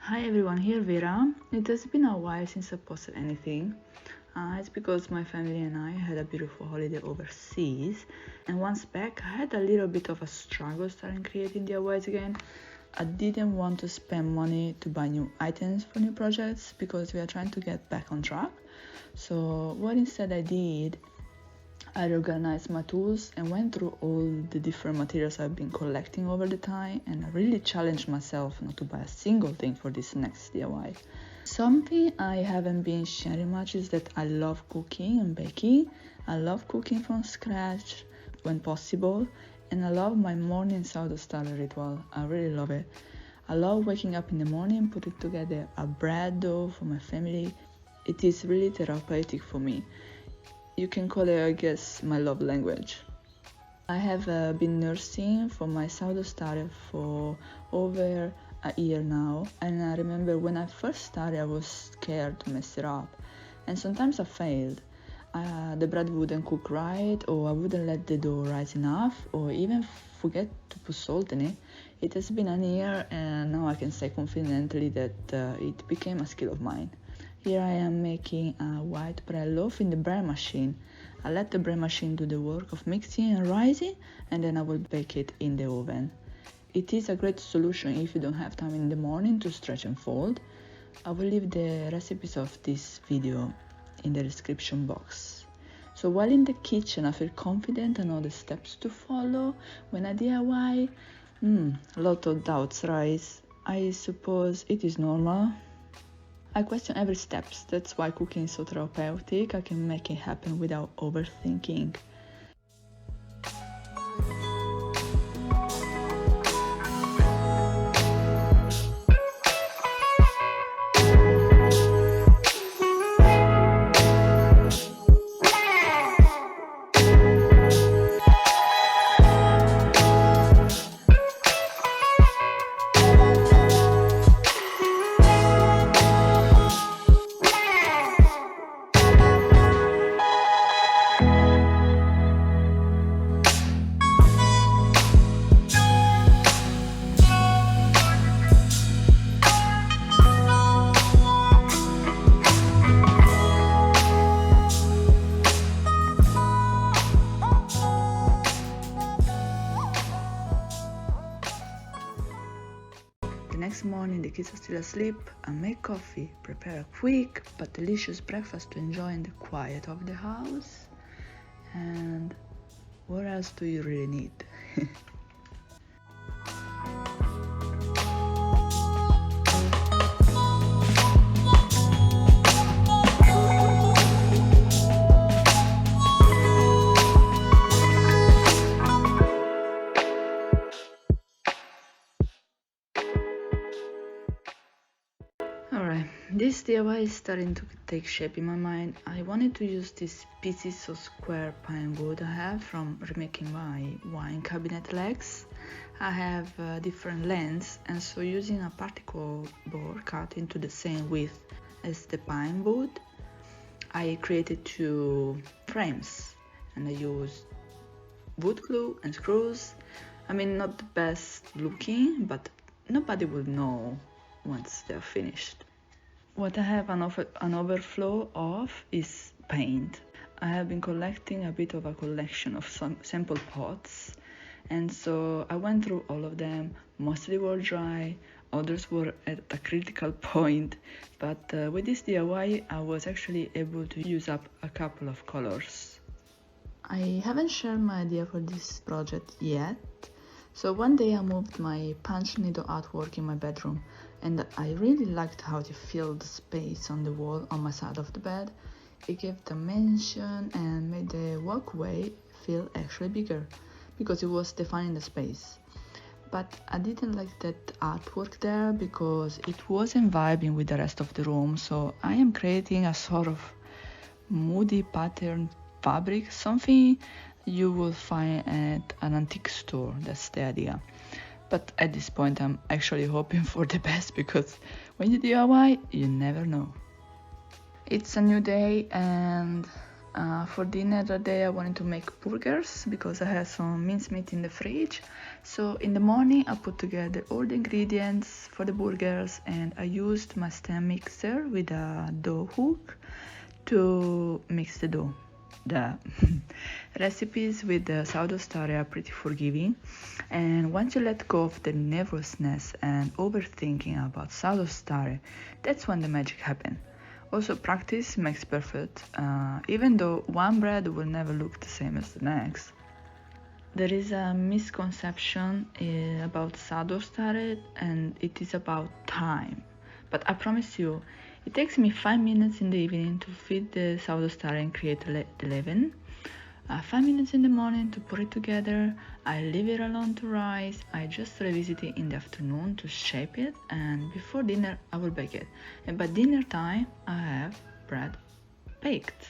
Hi everyone, here Vera. It has been a while since I posted anything. It's because my family and I had a beautiful holiday overseas, and once back I had a little bit of a struggle starting creating DIYs again. I didn't want to spend money to buy new items for new projects because we are trying to get back on track. So what instead I did, I reorganized my tools and went through all the different materials I've been collecting over the time, and I really challenged myself not to buy a single thing for this next DIY. Something I haven't been sharing much is that I love cooking and baking. I love cooking from scratch when possible, and I love my morning sourdough starter ritual. I really love it. I love waking up in the morning, putting together a bread dough for my family. It is really therapeutic for me. You can call it, I guess, my love language. I have been nursing for my sourdough starter for over a year now, and I remember when I first started I was scared to mess it up, and sometimes I failed. The bread wouldn't cook right, or I wouldn't let the dough rise enough, or even forget to put salt in it. It has been a year, and now I can say confidently that it became a skill of mine. Here I am making a white bread loaf in the bread machine. I let the bread machine do the work of mixing and rising, and then I will bake it in the oven. It is a great solution if you don't have time in the morning to stretch and fold. I will leave the recipes of this video in the description box. So while in the kitchen I feel confident and know the steps to follow. When I DIY, a lot of doubts rise. I suppose it is normal. I question every step. That's why cooking is so therapeutic. I can make it happen without overthinking. The next morning, the kids are still asleep. I make coffee, prepare a quick but delicious breakfast to enjoy in the quiet of the house. And what else do you really need? Alright, this DIY is starting to take shape in my mind. I wanted to use these pieces of square pine wood I have from remaking my wine cabinet legs. I have different lengths, and so using a particle board cut into the same width as the pine wood, I created two frames, and I used wood glue and screws. I mean, not the best looking, but nobody will know once they're finished. What I have an overflow of is paint. I have been collecting a bit of a collection of some sample pots, and so I went through all of them. Mostly were dry, others were at a critical point, but with this DIY I was actually able to use up a couple of colors. I haven't shared my idea for this project yet. So one day I moved my punch needle artwork in my bedroom, and I really liked how it filled the space on the wall on my side of the bed. It gave dimension and made the walkway feel actually bigger because it was defining the space. But I didn't like that artwork there because it wasn't vibing with the rest of the room, so I am creating a sort of moody pattern fabric, something you will find at an antique store. That's the idea. But at this point I'm actually hoping for the best, because when you DIY you never know. It's a new day and For dinner that day I wanted to make burgers because I had some mincemeat in the fridge. So in the morning I put together all the ingredients for the burgers and I used my stand mixer with a dough hook to mix the dough. The recipes with the sourdough starter are pretty forgiving, and once you let go of the nervousness and overthinking about sourdough starter, that's when the magic happens. Also, practice makes perfect, even though one bread will never look the same as the next. There is a misconception about sourdough starter, and it is about time. But I promise you, it takes me 5 minutes in the evening to feed the sourdough starter and create the leaven. 5 minutes in the morning to put it together. I leave it alone to rise. I just revisit it in the afternoon to shape it, and before dinner I will bake it. And by dinner time I have bread baked.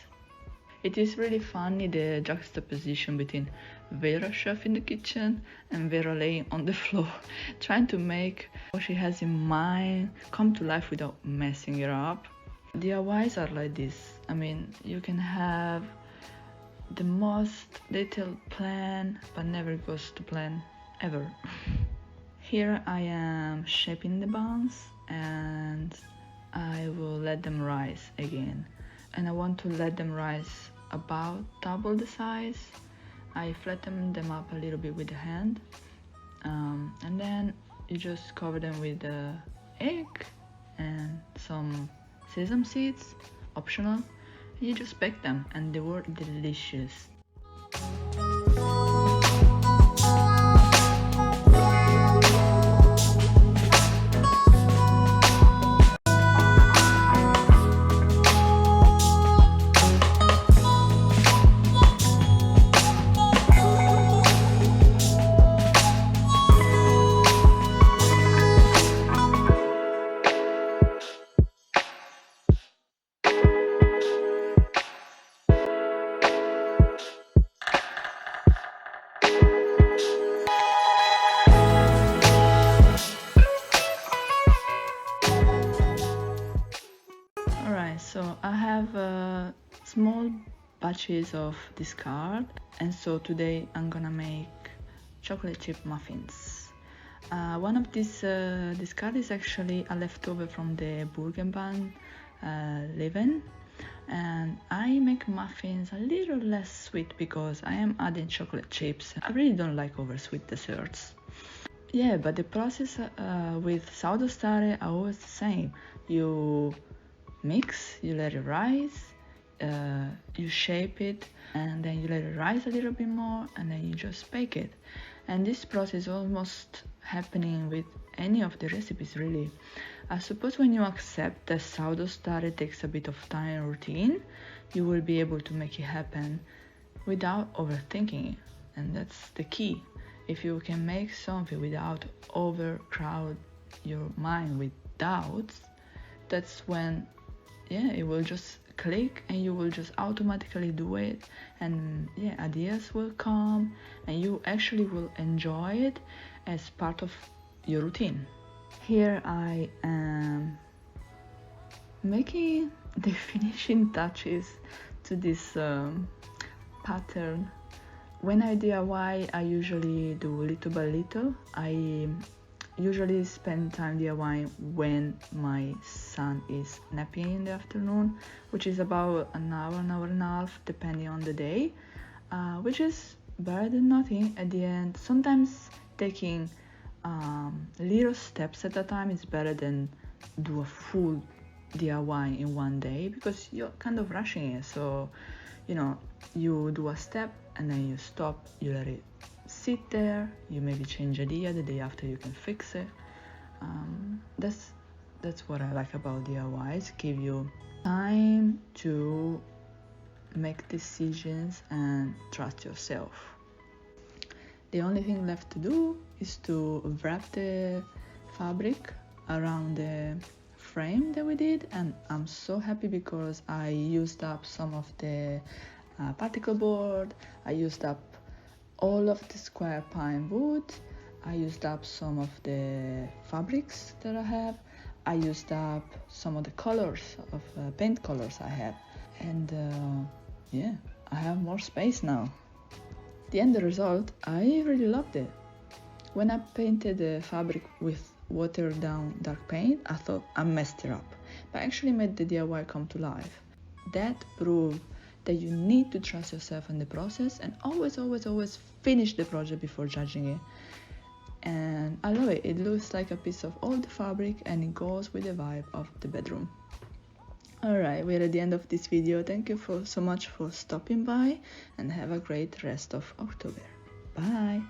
It is really funny the juxtaposition between Vera chef in the kitchen and Vera laying on the floor trying to make what she has in mind come to life without messing it up. DIYs are like this. I mean, you can have the most detailed plan but never goes to plan ever. Here I am shaping the buns and I will let them rise again, and I want to let them rise about double the size. I flatten them up a little bit with the hand, and then you just cover them with the egg and some sesame seeds, optional. You just bake them and they were delicious. Alright, so I have small batches of discard, and so today I'm gonna make chocolate chip muffins. One of these discard is actually a leftover from the burger bun leaven, and I make muffins a little less sweet because I am adding chocolate chips. I really don't like over sweet desserts. Yeah, but the process with sourdough starter are always the same. You mix, you let it rise, you shape it, and then you let it rise a little bit more, and then you just bake it. And this process is almost happening with any of the recipes, really. I suppose when you accept that sourdough starter takes a bit of time and routine, you will be able to make it happen without overthinking it, and that's the key. If you can make something without overcrowd your mind with doubts, that's when it will just click and you will just automatically do it, and ideas will come and you actually will enjoy it as part of your routine. Here I am making the finishing touches to this pattern. When I DIY, I usually do little by little. I usually spend time DIY when my son is napping in the afternoon, which is about an hour and a half depending on the day, which is better than nothing at the end. Sometimes taking little steps at a time is better than do a full DIY in one day because you're kind of rushing it. So you do a step and then you stop, you let it sit there, you maybe change idea, the day after you can fix it. That's what I like about DIYs. Give you time to make decisions and trust yourself. The only thing left to do is to wrap the fabric around the frame that we did, and I'm so happy because I used up some of the particle board, I used up all of the square pine wood, I used up some of the fabrics that I have, I used up some of the colors of paint colors I have, and yeah, I have more space now. The end result, I really loved it. When I painted the fabric with watered down dark paint, I thought I messed it up, but I actually made the DIY come to life. That proved that you need to trust yourself in the process and always finish the project before judging it. And I love it. It looks like a piece of old fabric and it goes with the vibe of the bedroom. Alright, we're at the end of this video. Thank you so much for stopping by and have a great rest of October. Bye!